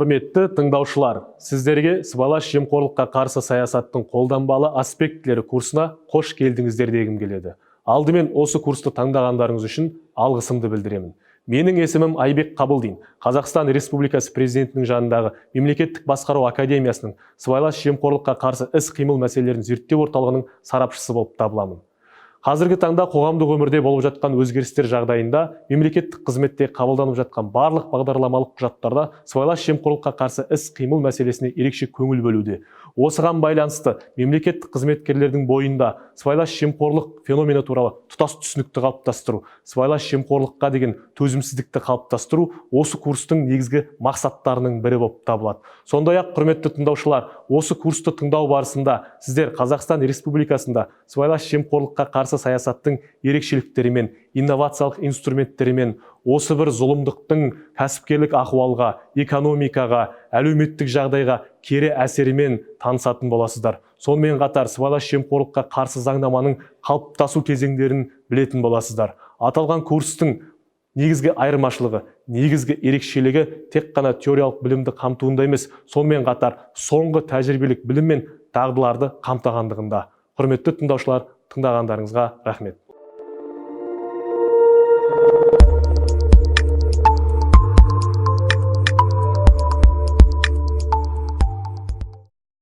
Құрметті тыңдаушылар, сіздерге сыбайлас жемқорлыққа қарсы саясаттың қолданбалы аспектілері курсына қош келдіңіздер дегім келеді. Алдымен осы курсты таңдағандарыңыз үшін алғысымды білдіремін. Менің есімім Айбек Қабылдин, Қазақстан Республикасы президентінің жанындағы Мемлекеттік басқару академиясының сыбайлас жемқорлыққа қарсы іс-қимыл мәселелерін зерттеу орталығының сарапшысы болып табыламын. Қазіргі таңда қоғамдық өмірде болып жатқан өзгерістер жағдайында мемлекеттік қызметте қабылданып жатқан барлық бағдарламалық құжаттарда сыбайлас жемқорлыққа қарсы іс-қимыл мәселесіне ерекше көңіл бөлуде. Осыған байланысты мемлекеттік қызметкерлердің бойында сыбайлас жемқорлық феномені туралы тұтас түсінікті қалыптастыру, сыбайлас жемқорлыққа деген төзімсіздікті қалыптастыру осы курстың негізгі мақсаттарының бірі болып табылады. Сондай-ақ, құрметті тыңдаушылар, осы курсты тыңдау барысында сіздер Қазақстан Республикасында сыбайлас жемқорлыққа қарсы саясаттың ерекшеліктерімен, инновациялық инструменттерімен, осы бір зұлымдықтың кәсіпкерлік ахуалға, экономикаға, әлеуметтік жағдайға кері әсерімен танысатын боласыздар. Сонымен қатар сыбайлас жемқорлыққа қарсы заңнаманың қалыптасу кезеңдерін білетін боласыздар. Аталған курстың негізгі айырмашылығы, негізгі ерекшелігі тек қана теориялық білімді қамтуында емес, сонымен қатар соңғы тәжірибелік білім мен дағдыларды қамтығандығында. Құрметті тыңдаушылар, тыңдағандарыңызға рахмет.